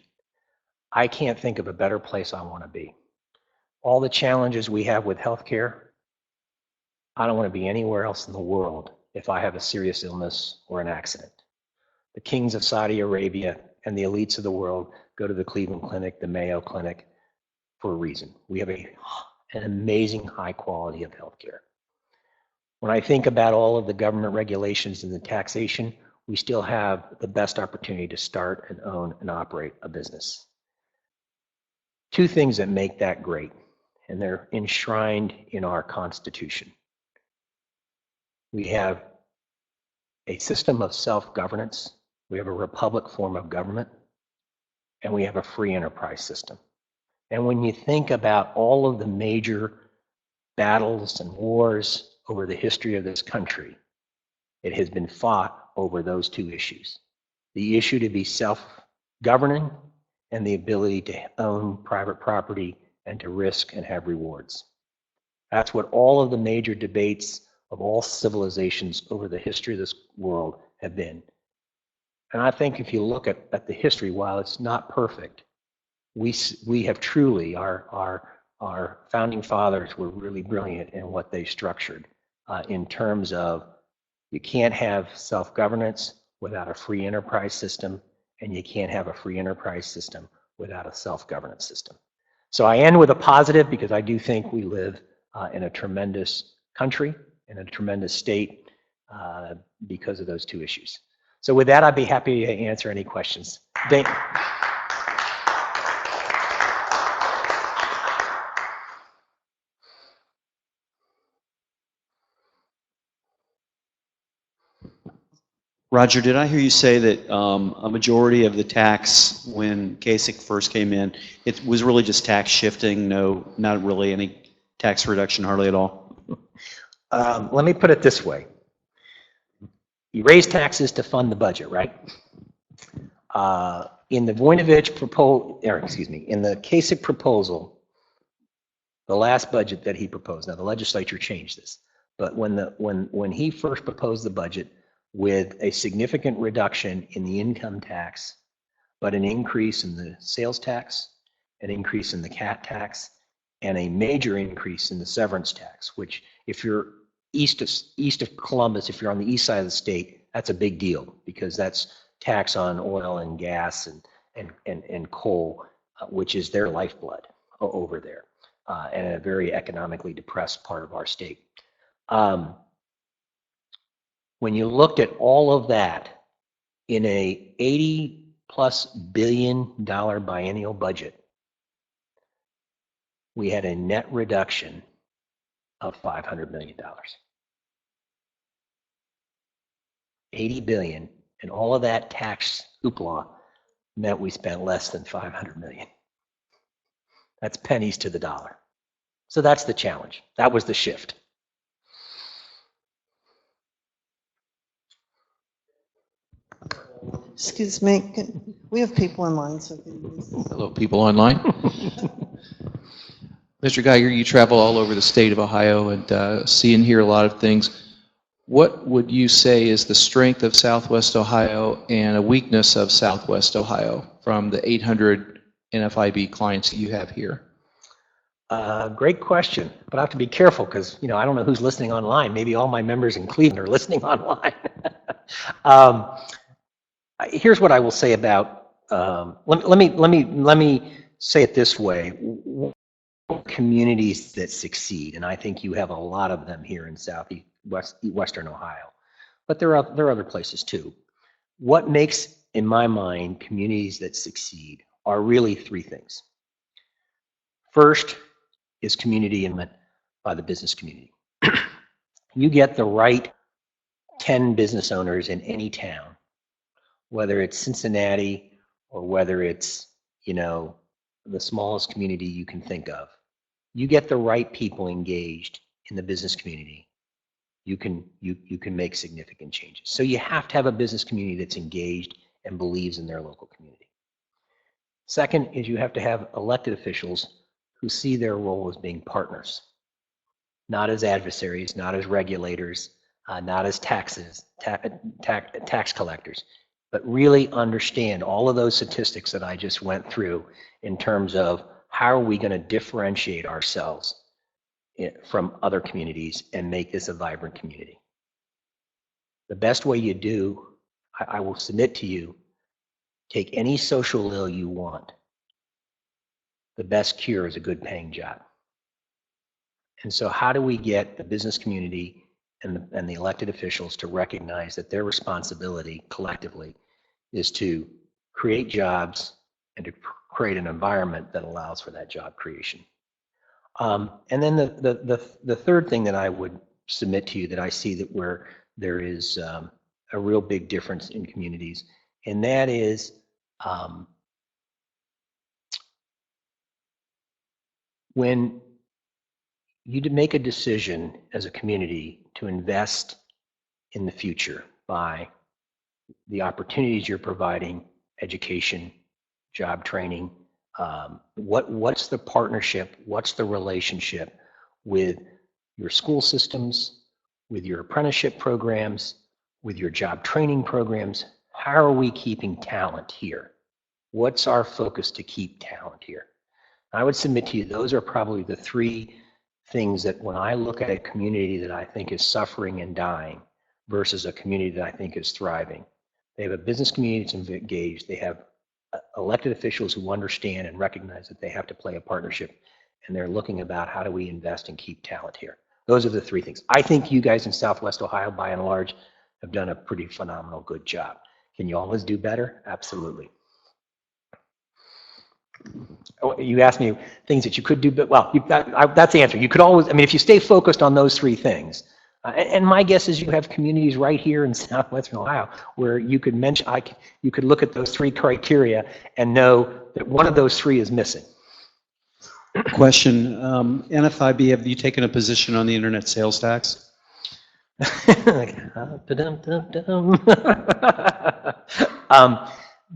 S1: I can't think of a better place I want to be. All the challenges we have with healthcare, I don't want to be anywhere else in the world if I have a serious illness or an accident. The kings of Saudi Arabia and the elites of the world go to the Cleveland Clinic, the Mayo Clinic, for a reason. We have an amazing high quality of healthcare. When I think about all of the government regulations and the taxation, we still have the best opportunity to start and own and operate a business. Two things that make that great, and they're enshrined in our Constitution. We have a system of self-governance, we have a republic form of government, and we have a free enterprise system. And when you think about all of the major battles and wars over the history of this country, it has been fought over those two issues. The issue to be self-governing and the ability to own private property and to risk and have rewards. That's what all of the major debates of all civilizations over the history of this world have been. And I think if you look at the history, while it's not perfect, we have truly, our founding fathers were really brilliant in what they structured in terms of you can't have self-governance without a free enterprise system, and you can't have a free enterprise system without a self-governance system. So I end with a positive because I do think we live in a tremendous country, in a tremendous state because of those two issues. So with that, I'd be happy to answer any questions.
S2: Roger, did I hear you say that a majority of the tax when Kasich first came in, it was really just tax shifting, no, not really any tax reduction, hardly at all?
S1: Let me put it this way. You raise taxes to fund the budget, right? In the Voinovich proposal, in the Kasich proposal, the last budget that he proposed, now the legislature changed this, but when he first proposed the budget, with a significant reduction in the income tax, but an increase in the sales tax, an increase in the CAT tax, and a major increase in the severance tax, which if you're east of Columbus, if you're on the east side of the state, that's a big deal because that's tax on oil and gas and coal, which is their lifeblood over there. and a very economically depressed part of our state. When you looked at all of that in a $80+ billion biennial budget, we had a net reduction of $500 million. 80 billion, and all of that tax hoopla meant we spent less than 500 million. That's pennies to the dollar. So that's the challenge. That was the shift.
S3: Excuse me, we have people in line, so
S4: Hello, people online. Mr. Geiger, you travel all over the state of Ohio and see and hear a lot of things. What would you say is the strength of Southwest Ohio and a weakness of Southwest Ohio from the 800 NFIB clients that you have here?
S1: Great question, but I have to be careful because I don't know who's listening online. Maybe all my members in Cleveland are listening online. Here's what I will say about. Let me say it this way: communities that succeed, and I think you have a lot of them here in Western Ohio, but there are other places too. What makes, in my mind, communities that succeed are really three things. First is community involvement by the business community. You get the right 10 business owners in any town, whether it's Cincinnati or whether it's, the smallest community you can think of. You get the right people engaged in the business community, you can make significant changes. So you have to have a business community that's engaged and believes in their local community. Second is you have to have elected officials who see their role as being partners, not as adversaries, not as regulators, not as tax collectors, but really understand all of those statistics that I just went through in terms of how are we going to differentiate ourselves from other communities and make this a vibrant community. The best way you do, I will submit to you, take any social ill you want. The best cure is a good paying job. And so how do we get the business community and the elected officials to recognize that their responsibility collectively is to create jobs and to create an environment that allows for that job creation? And then the third thing that I would submit to you that I see that where there is a real big difference in communities, and that is when you make a decision as a community to invest in the future by the opportunities you're providing, education, job training, what's the partnership, what's the relationship with your school systems, with your apprenticeship programs, with your job training programs? How are we keeping talent here? What's our focus to keep talent here? I would submit to you those are probably the three things that when I look at a community that I think is suffering and dying versus a community that I think is thriving. They have a business community that's engaged. They have elected officials who understand and recognize that they have to play a partnership, and they're looking about how do we invest and keep talent here. Those are the three things. I think you guys in Southwest Ohio, by and large, have done a pretty phenomenal good job. Can you always do better? Absolutely. You asked me things that you could do, but well, that's the answer. You could always, if you stay focused on those three things, and my guess is you have communities right here in Southwestern Ohio where you could mention, you could look at those three criteria and know that one of those three is missing.
S2: Question, NFIB, have you taken a position on the internet sales tax?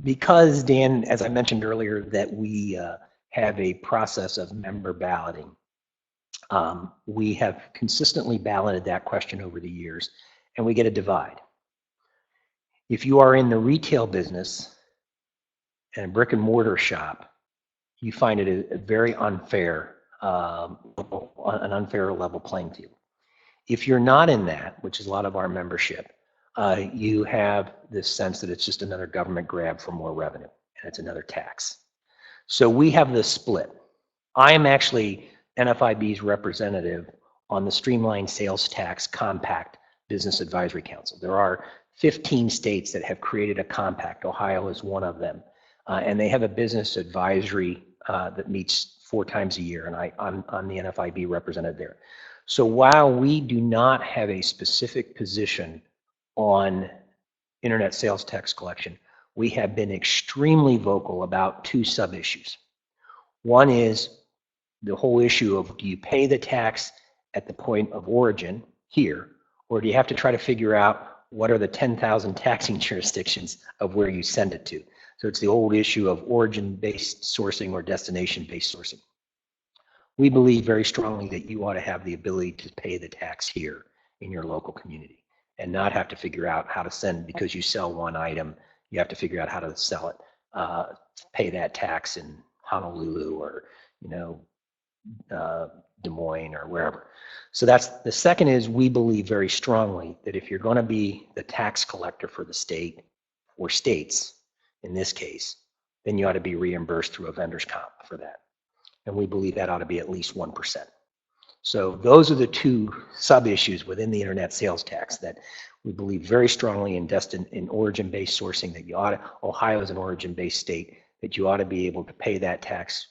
S1: Because, Dan, as I mentioned earlier, that we have a process of member balloting. We have consistently balloted that question over the years, and we get a divide. If you are in the retail business and a brick and mortar shop, you find it a very unfair, an unfair level playing field. If you're not in that, which is a lot of our membership, you have this sense that it's just another government grab for more revenue, and it's another tax. So we have this split. I am actually NFIB's representative on the Streamlined Sales Tax Compact Business Advisory Council. There are 15 states that have created a compact. Ohio is one of them. And they have a business advisory that meets 4 times a year, and I'm the NFIB representative there. So while we do not have a specific position on internet sales tax collection, we have been extremely vocal about 2 sub-issues. One is the whole issue of, do you pay the tax at the point of origin here, or do you have to try to figure out what are the 10,000 taxing jurisdictions of where you send it to? So it's the old issue of origin-based sourcing or destination-based sourcing. We believe very strongly that you ought to have the ability to pay the tax here in your local community and not have to figure out how to send, because you sell one item, you have to figure out how to sell it, pay that tax in Honolulu or, Des Moines or wherever. So that's the second. Is we believe very strongly that if you're going to be the tax collector for the state or states in this case, then you ought to be reimbursed through a vendor's comp for that. And we believe that ought to be at least 1%. So those are the 2 sub-issues within the internet sales tax that we believe very strongly in origin-based sourcing, that you ought to, Ohio is an origin-based state, that you ought to be able to pay that tax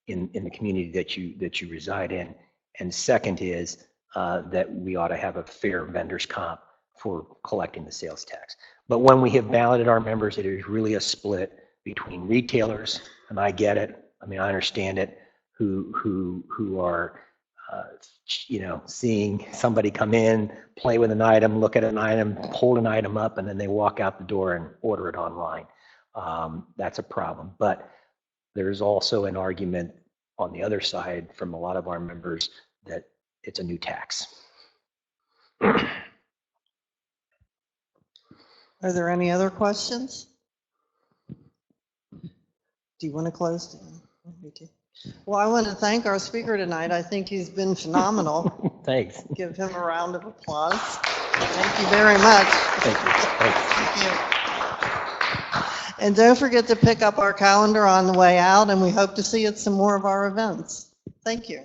S1: in the community that you reside in. And second is that we ought to have a fair vendor's comp for collecting the sales tax. But when we have balloted our members, it is really a split between retailers, and I get it, I mean, I understand it, who are seeing somebody come in, play with an item, look at an item, hold an item up, and then they walk out the door and order it online. That's a problem. But there's also an argument on the other side from a lot of our members that it's a new tax.
S3: Are there any other questions? Do you want to close? Well, I want to thank our speaker tonight. I think he's been phenomenal.
S1: Thanks.
S3: Give him a round of applause. Thank you very much.
S1: Thank you.
S3: Thank you. And don't forget to pick up our calendar on the way out, and we hope to see you at some more of our events. Thank you.